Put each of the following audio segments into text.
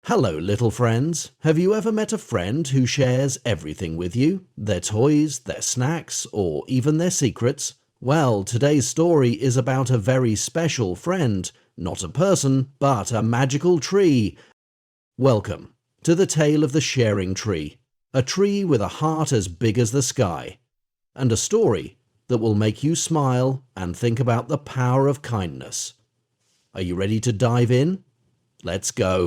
Hello, little friends. Have you ever met a friend who shares everything with you? Their toys, their snacks, or even their secrets? Well, today's story is about a very special friend. Not a person, but a magical tree. Welcome to the tale of the sharing tree. A tree with a heart as big as the sky. And a story that will make you smile and think about the power of kindness. Are you ready to dive in? Let's go.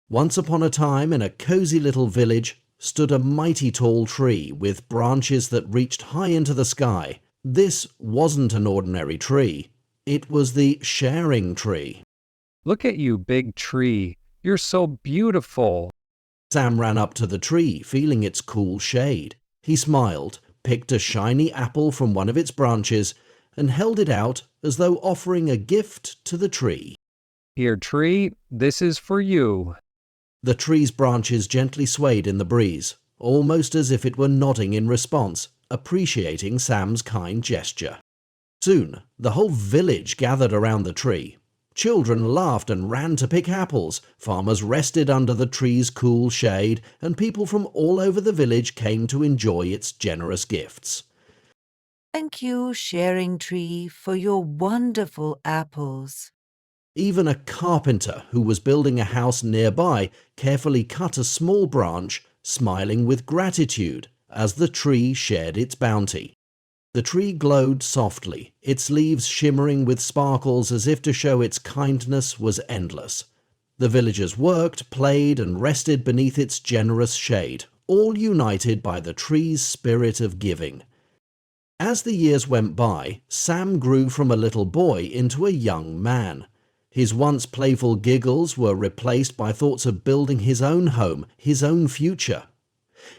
Once upon a time, in a cozy little village, stood a mighty tall tree with branches that reached high into the sky. This wasn't an ordinary tree. It was the sharing tree. Look at you, big tree. You're so beautiful. Sam ran up to the tree, feeling its cool shade. He smiled, picked a shiny apple from one of its branches, and held it out as though offering a gift to the tree. Here, tree, this is for you. The tree's branches gently swayed in the breeze, almost as if it were nodding in response, appreciating Sam's kind gesture. Soon, the whole village gathered around the tree. Children laughed and ran to pick apples, farmers rested under the tree's cool shade, and people from all over the village came to enjoy its generous gifts. Thank you, sharing tree, for your wonderful apples. Even a carpenter who was building a house nearby carefully cut a small branch, smiling with gratitude as the tree shared its bounty. The tree glowed softly, its leaves shimmering with sparkles as if to show its kindness was endless. The villagers worked, played, and rested beneath its generous shade, all united by the tree's spirit of giving. As the years went by, Sam grew from a little boy into a young man. His once playful giggles were replaced by thoughts of building his own home, his own future.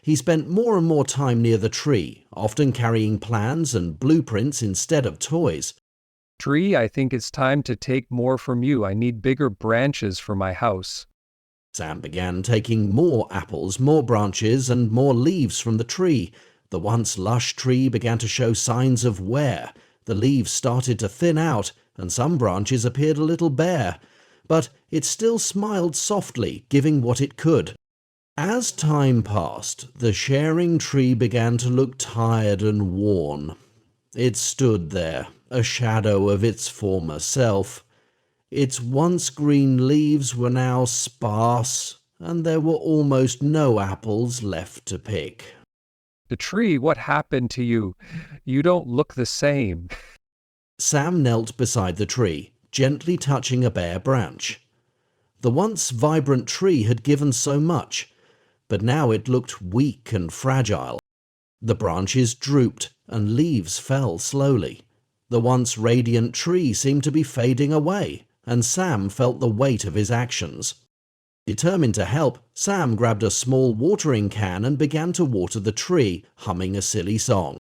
He spent more and more time near the tree, often carrying plans and blueprints instead of toys. Tree, I think it's time to take more from you. I need bigger branches for my house. Sam began taking more apples, more branches, and more leaves from the tree. The once lush tree began to show signs of wear. The leaves started to thin out, and some branches appeared a little bare, but it still smiled softly, giving what it could. As time passed, the sharing tree began to look tired and worn. It stood there, a shadow of its former self. Its once green leaves were now sparse, and there were almost no apples left to pick. The tree, what happened to you? You don't look the same. Sam knelt beside the tree, gently touching a bare branch. The once vibrant tree had given so much, but now it looked weak and fragile. The branches drooped and leaves fell slowly. The once radiant tree seemed to be fading away, and Sam felt the weight of his actions. Determined to help, Sam grabbed a small watering can and began to water the tree, humming a silly song.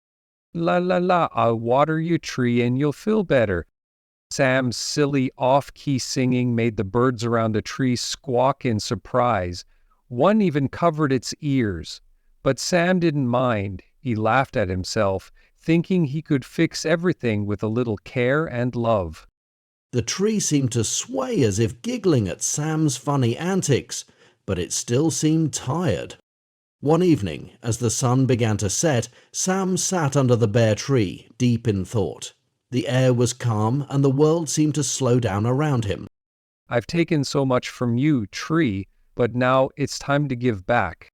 La la la, I'll water you, tree, and you'll feel better. Sam's silly off-key singing made the birds around the tree squawk in surprise. One even covered its ears. But Sam didn't mind. He laughed at himself, thinking he could fix everything with a little care and love. The tree seemed to sway as if giggling at Sam's funny antics, but it still seemed tired. One evening, as the sun began to set, Sam sat under the bare tree, deep in thought. The air was calm, and the world seemed to slow down around him. I've taken so much from you, tree, but now it's time to give back.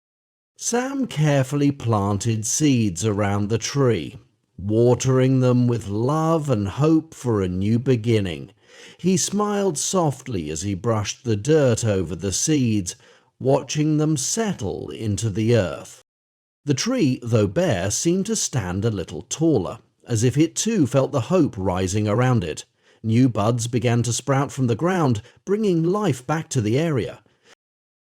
Sam carefully planted seeds around the tree, watering them with love and hope for a new beginning. He smiled softly as he brushed the dirt over the seeds, watching them settle into the earth. The tree, though bare, seemed to stand a little taller, as if it too felt the hope rising around it. New buds began to sprout from the ground, bringing life back to the area.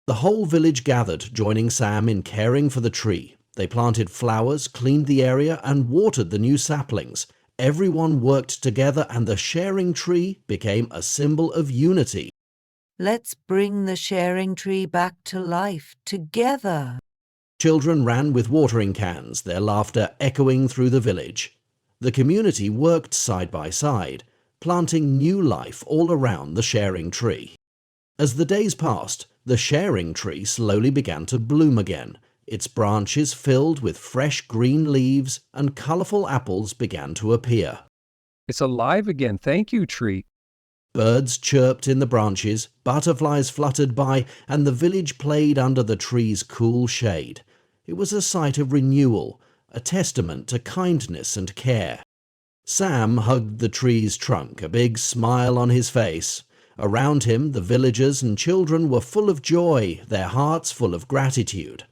The whole village gathered, joining Sam in caring for the tree. They planted flowers, cleaned the area, and watered the new saplings. Everyone worked together, and the sharing tree became a symbol of unity. Let's bring the sharing tree back to life together. Children ran with watering cans, their laughter echoing through the village. The community worked side by side, planting new life all around the sharing tree. As the days passed, the sharing tree slowly began to bloom again. Its branches filled with fresh green leaves and colorful apples began to appear. It's alive again. Thank you, tree. Birds chirped in the branches, butterflies fluttered by, and the village played under the tree's cool shade. It was a sight of renewal, a testament to kindness and care. Sam hugged the tree's trunk, a big smile on his face. Around him, the villagers and children were full of joy, their hearts full of gratitude.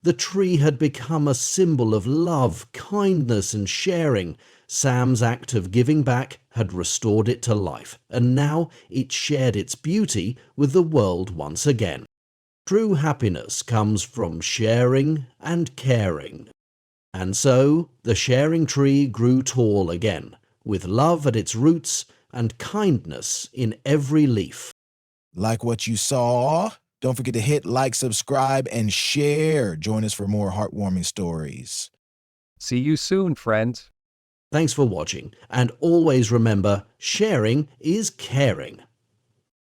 The tree had become a symbol of love, kindness, and sharing. Sam's act of giving back had restored it to life, and now it shared its beauty with the world once again. True happiness comes from sharing and caring. And so the sharing tree grew tall again, with love at its roots and kindness in every leaf. Like what you saw? Don't forget to hit like, subscribe, and share. Join us for more heartwarming stories. See you soon, friends. Thanks for watching, and always remember, sharing is caring.